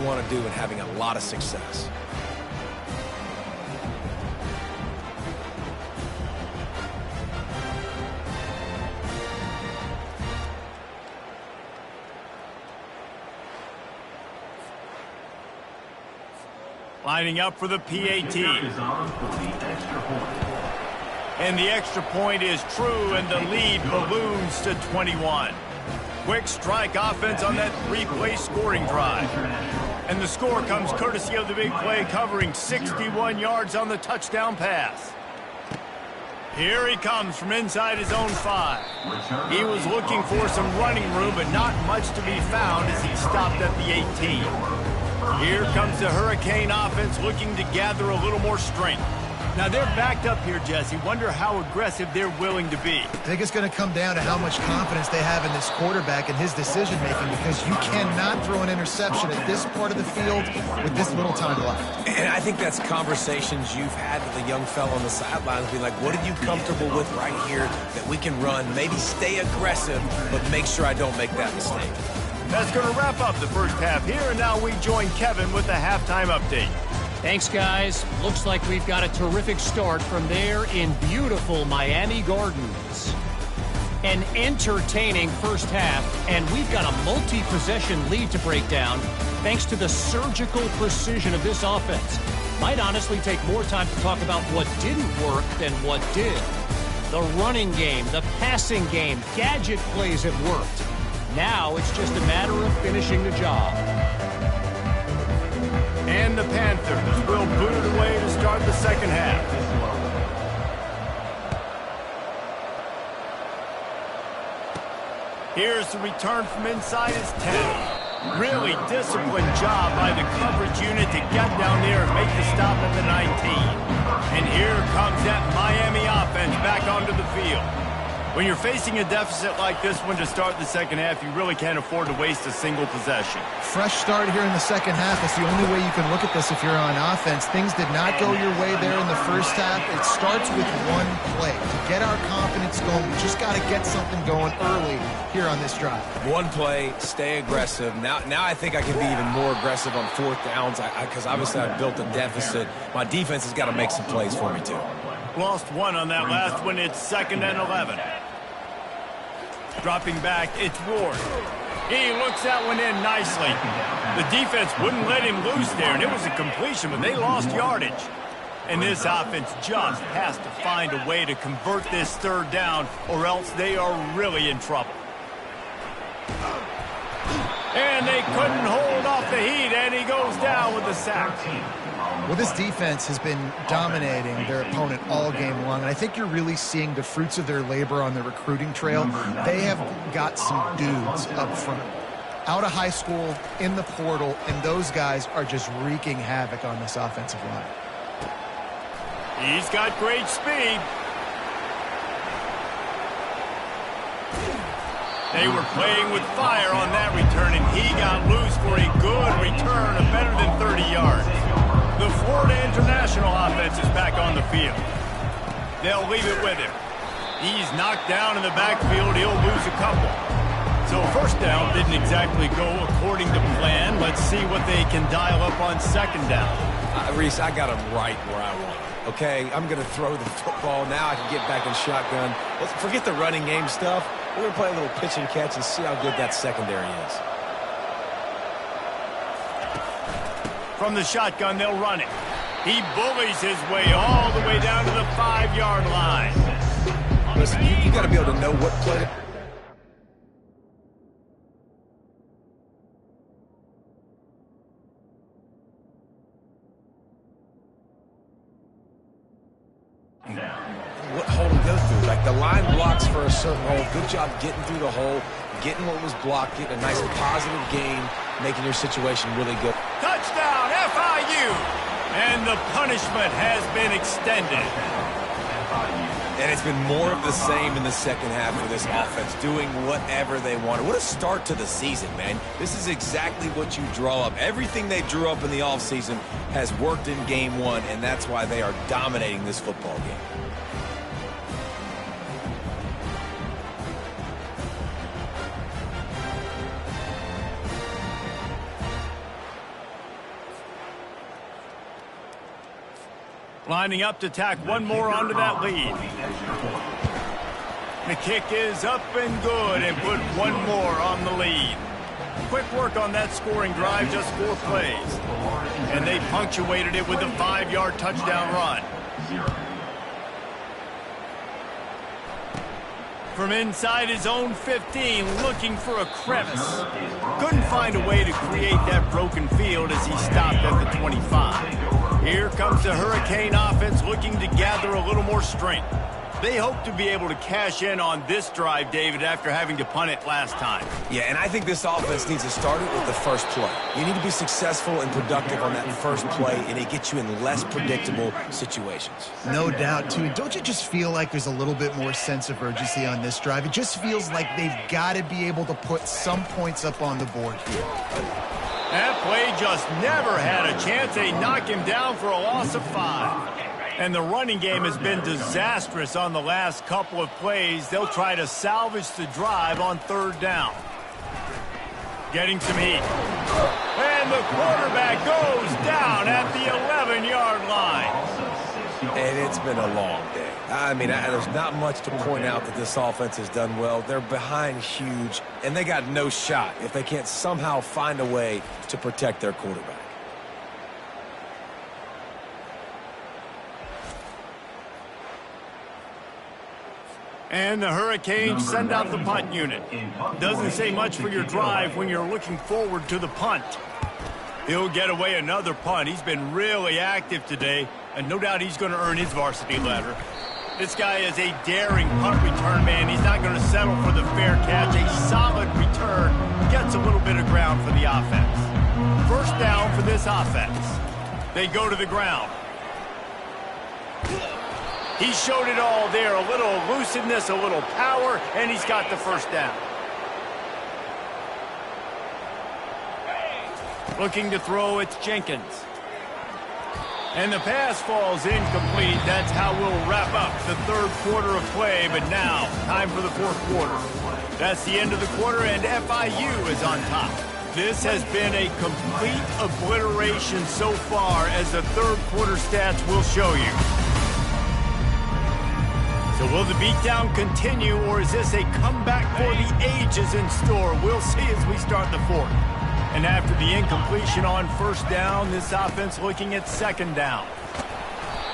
want to do and having a lot of success. Lining up for the PAT. And the extra point is true, and the lead balloons to 21. Quick strike offense on that three-play scoring drive. And the score comes courtesy of the big play, covering 61 yards on the touchdown pass. Here he comes from inside his own 5. He was looking for some running room, but not much to be found as he stopped at the 18. Here comes the Hurricane offense looking to gather a little more strength. Now they're backed up here, Jesse. Wonder how aggressive they're willing to be. I think it's going to come down to how much confidence they have in this quarterback and his decision-making, because you cannot throw an interception at this part of the field with this little time left. And I think that's conversations you've had with a young fellow on the sidelines, being like, what are you comfortable with right here that we can run? Maybe stay aggressive, but make sure I don't make that mistake. That's going to wrap up the first half here, and now we join Kevin with the halftime update. Thanks, guys. Looks like we've got a terrific start from there in beautiful Miami Gardens. An entertaining first half, and we've got a multi-possession lead to break down thanks to the surgical precision of this offense. Might honestly take more time to talk about what didn't work than what did. The running game, the passing game, gadget plays have worked. Now it's just a matter of finishing the job. And the Panthers will boot it away to start the second half. Here's the return from inside his 10. Really disciplined job by the coverage unit to get down there and make the stop at the 19. And here comes that Miami offense back onto the field. When you're facing a deficit like this one to start the second half, you really can't afford to waste a single possession. Fresh start here in the second half. It's the only way you can look at this if you're on offense. Things did not go your way there in the first half. It starts with one play. To get our confidence going, we just got to get something going early here on this drive. One play, stay aggressive. Now I think I can be even more aggressive on fourth downs because obviously I've built a deficit. My defense has got to make some plays for me too. Lost one on that last one. It's 2nd and 11. Dropping back, it's Ward. He looks that one in nicely. The defense wouldn't let him loose there, and it was a completion, but they lost yardage. And this offense just has to find a way to convert this third down, or else they are really in trouble. And they couldn't hold off the heat, and he goes down with the sack. Well, this defense has been dominating their opponent all game long, and I think you're really seeing the fruits of their labor on the recruiting trail. They have got some dudes up front, out of high school, in the portal, and those guys are just wreaking havoc on this offensive line. He's got great speed. They were playing with fire on that return, and he got loose for a good return of better than 30 yards. The Florida International offense is back on the field. They'll leave it with him. He's knocked down in the backfield. He'll lose a couple. So first down didn't exactly go according to plan. Let's see what they can dial up on second down. Reese, I got him right where I want him. Okay, I'm going to throw the football. Now I can get back in shotgun. Let's forget the running game stuff. We're going to play a little pitch and catch and see how good that secondary is. From the shotgun, they'll run it. He bullies his way all the way down to the 5-yard line. Listen, you got to be able to know what play. What hole to go through. Like the line blocks for a certain hole. Good job getting through the hole, getting what was blocked, getting a nice positive gain, making your situation really good. Touchdown, FIU! And the punishment has been extended. And it's been more of the same in the second half for this offense, doing whatever they wanted. What a start to the season, man. This is exactly what you draw up. Everything they drew up in the offseason has worked in game one, and that's why they are dominating this football game. Lining up to tack one more onto that lead. The kick is up and good and put one more on the lead. Quick work on that scoring drive, just 4 plays. And they punctuated it with a 5-yard touchdown run. From inside his own 15, looking for a crevice. Couldn't find a way to create that broken field as he stopped at the 25. Here comes the Hurricane offense looking to gather a little more strength. They hope to be able to cash in on this drive, David, after having to punt it last time. Yeah, and I think this offense needs to start it with the first play. You need to be successful and productive on that first play, and it gets you in less predictable situations. No doubt, too. Don't you just feel like there's a little bit more sense of urgency on this drive? It just feels like they've got to be able to put some points up on the board here. That play just never had a chance. They knock him down for a loss of 5. And the running game has been disastrous on the last couple of plays. They'll try to salvage the drive on 3rd down. Getting some heat. And the quarterback goes down at the 11-yard line. And it's been a long day. I mean, there's not much to point out that this offense has done well. They're behind huge, and they got no shot if they can't somehow find a way to protect their quarterback. And the Hurricanes send out the punt unit. Doesn't say much for your drive when you're looking forward to the punt. He'll get away another punt. He's been really active today, and no doubt he's going to earn his varsity letter. This guy is a daring punt return man. He's not going to settle for the fair catch. A solid return gets a little bit of ground for the offense. 1st down for this offense. They go to the ground. He showed it all there, a little elusiveness, a little power, and he's got the 1st down. Looking to throw, it's Jenkins. And the pass falls incomplete. That's how we'll wrap up the 3rd quarter of play, but now, time for the 4th quarter. That's the end of the quarter, and FIU is on top. This has been a complete obliteration so far, as the 3rd quarter stats will show you. So will the beatdown continue, or is this a comeback for the ages in store? We'll see as we start the 4th. And after the incompletion on 1st down, this offense looking at 2nd down.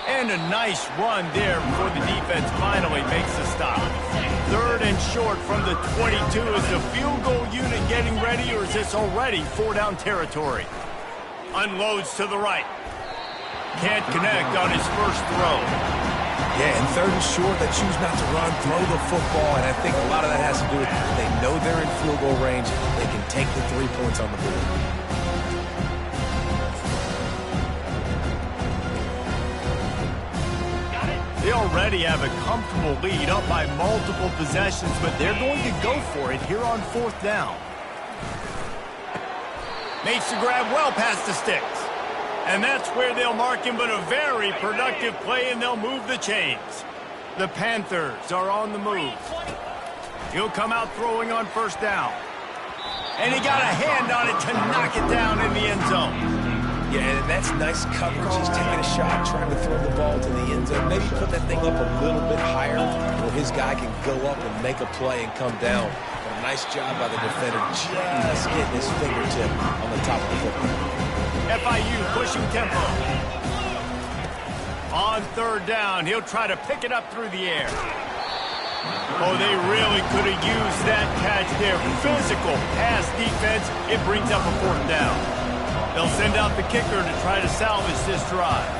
And a nice run there before the defense finally makes the stop. 3rd and short from the 22. Is the field goal unit getting ready, or is this already 4-down territory? Unloads to the right. Can't connect on his first throw. Yeah, and 3rd and short, they choose not to run, throw the football, and I think a lot of that has to do with they know they're in field goal range. They can take the 3 points on the board. They already have a comfortable lead, up by multiple possessions, but they're going to go for it here on 4th down. Makes the grab well past the sticks. And that's where they'll mark him, but a very productive play, and they'll move the chains. The Panthers are on the move. He'll come out throwing on 1st down. And he got a hand on it to knock it down in the end zone. Yeah, and that's nice coverage. He's taking a shot, trying to throw the ball to the end zone. Maybe put that thing up a little bit higher where his guy can go up and make a play and come down. But a nice job by the defender just getting his fingertip on the top of the football. FIU pushing tempo. On 3rd down, he'll try to pick it up through the air. Oh, they really could have used that catch there. Physical pass defense. It brings up a 4th down. They'll send out the kicker to try to salvage this drive.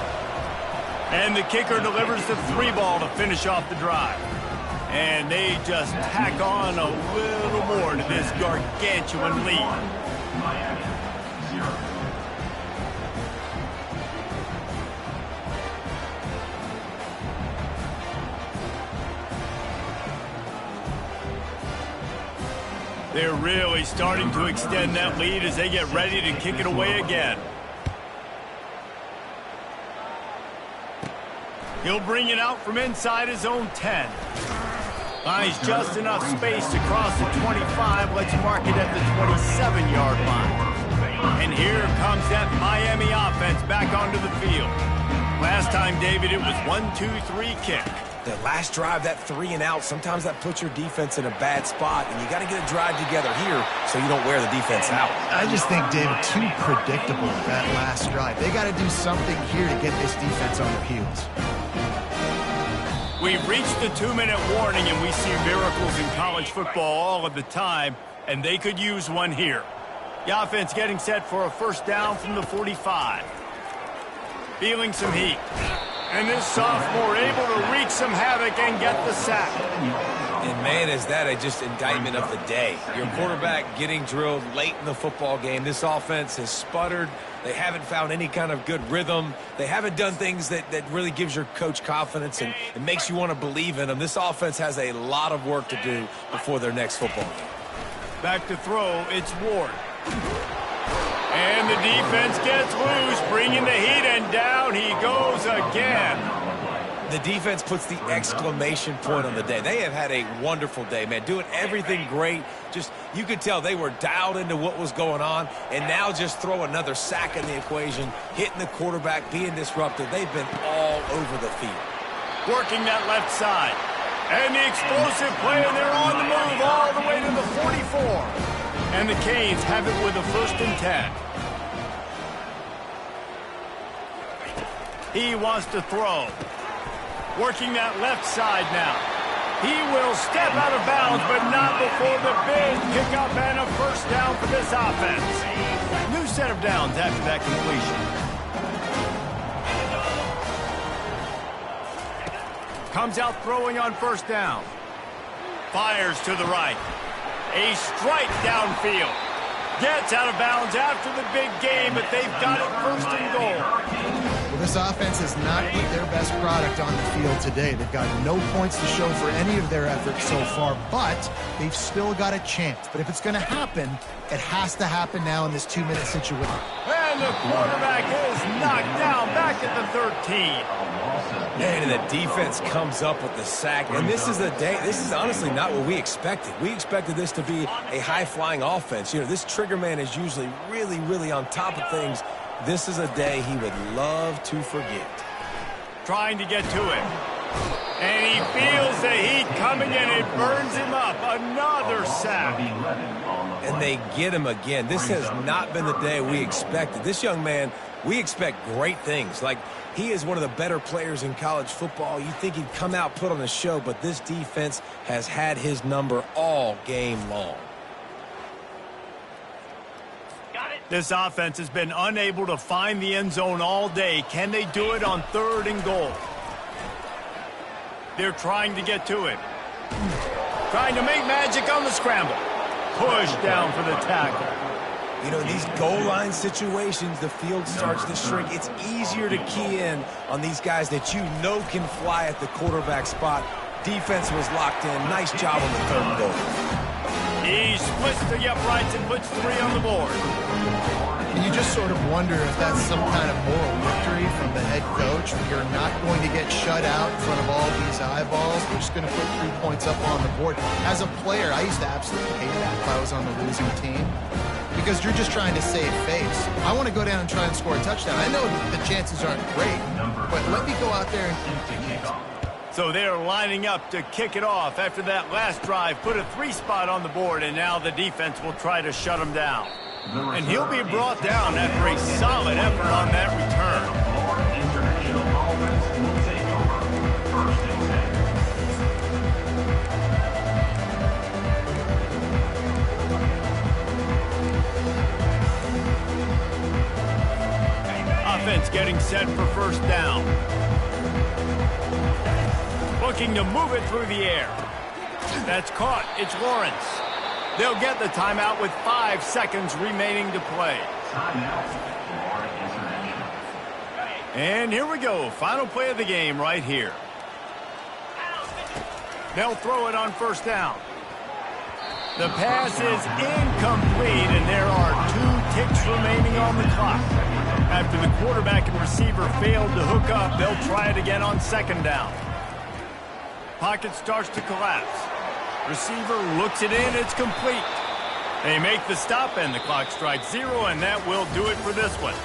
And the kicker delivers the 3 ball to finish off the drive. And they just tack on a little more to this gargantuan lead. They're really starting to extend that lead as they get ready to kick it away again. He'll bring it out from inside his own 10. Finds just enough space to cross the 25. Let's mark it at the 27-yard line. And here comes that Miami offense back onto the field. Last time, David, it was 1-2-3 kick. The last drive, that 3 and out, sometimes that puts your defense in a bad spot, and you got to get a drive together here so you don't wear the defense out. I just think, David, too predictable, that last drive. They got to do something here to get this defense on their heels. We've reached the 2-minute warning, and we see miracles in college football all of the time, and they could use one here. The offense getting set for a first down from the 45. Feeling some heat. And this sophomore able to wreak some havoc and get the sack. And, man, is that just indictment of the day. Your quarterback getting drilled late in the football game. This offense has sputtered. They haven't found any kind of good rhythm. They haven't done things that really gives your coach confidence and it makes you want to believe in them. This offense has a lot of work to do before their next football game. Back to throw, it's Ward. And the defense gets loose, bringing the heat, and down he goes again. The defense puts the exclamation point on the day. They have had a wonderful day, man, doing everything great. Just, you could tell they were dialed into what was going on, and now just throw another sack in the equation, hitting the quarterback, being disruptive. They've been all over the field. Working that left side. And the explosive play, and they're on the move all the way to the 44. And the Canes have it with a 1st and 10. He wants to throw. Working that left side now. He will step out of bounds, but not before the big pickup and a first down for this offense. New set of downs after that completion. Comes out throwing on first down. Fires to the right. A strike downfield. Gets out of bounds after the big game, but they've got it 1st and goal. Well, this offense has not put their best product on the field today. They've got no points to show for any of their efforts so far, but they've still got a chance. But if it's going to happen, it has to happen now in this 2-minute situation. And the quarterback is knocked down back at the 13. Man, and the defense comes up with the sack. And this is honestly not what we expected. We expected this to be a high-flying offense. You know, this trigger man is usually really, really on top of things. This is a day he would love to forget. Trying to get to it. And he feels the heat coming and it burns him up. Another sack. And they get him again. This has not been the day we expected. This young man, we expect great things. Like, he is one of the better players in college football. You think he'd come out, put on a show, but this defense has had his number all game long. This offense has been unable to find the end zone all day. Can they do it on 3rd and goal? They're trying to get to it. Trying to make magic on the scramble. Push down for the tackle. You know, in these goal line situations, the field starts to shrink. It's easier to key in on these guys that you know can fly at the quarterback spot. Defense was locked in. Nice job on the 3rd and goal. He splits the uprights and puts 3 on the board. And you just sort of wonder if that's some kind of moral victory from the head coach. You're not going to get shut out in front of all these eyeballs. We're just going to put 3 points up on the board. As a player, I used to absolutely hate that if I was on the losing team, because you're just trying to save face. I want to go down and try and score a touchdown. I know the chances aren't great, but let me go out there and kick it. So they're lining up to kick it off after that last drive. Put a 3 spot on the board, and now the defense will try to shut him down. And he'll be brought down after a solid effort on that return. Offense getting set for first down. Looking to move it through the air. That's caught. It's Lawrence. They'll get the timeout with 5 seconds remaining to play. And here we go. Final play of the game right here. They'll throw it on first down. The pass is incomplete, and there are 2 ticks remaining on the clock. After the quarterback and receiver failed to hook up, they'll try it again on second down. Pocket starts to collapse. Receiver looks it in. It's complete. They make the stop, and the clock strikes 0, and that will do it for this one.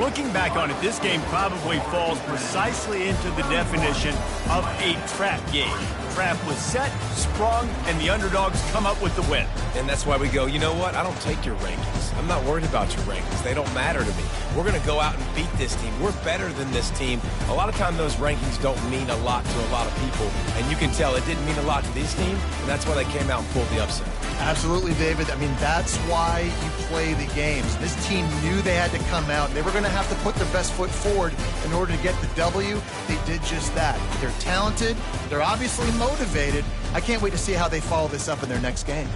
Looking back on it, this game probably falls precisely into the definition of a trap game. Trap was set, sprung, and the underdogs come up with the win. And that's why we go, you know what? I don't take your rankings. I'm not worried about your rankings. They don't matter to me. We're going to go out and beat this team. We're better than this team. A lot of time those rankings don't mean a lot to a lot of people. And you can tell it didn't mean a lot to this team, and that's why they came out and pulled the upset. Absolutely, David. I mean, that's why you play the games. This team knew they had to come out. They were going to have to put their best foot forward in order to get the W. They did just that. They're talented. They're obviously motivated. I can't wait to see how they follow this up in their next game.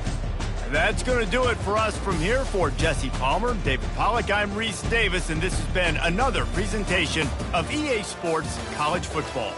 That's going to do it for us from here. For Jesse Palmer, David Pollack, I'm Reese Davis, and this has been another presentation of EA Sports College Football.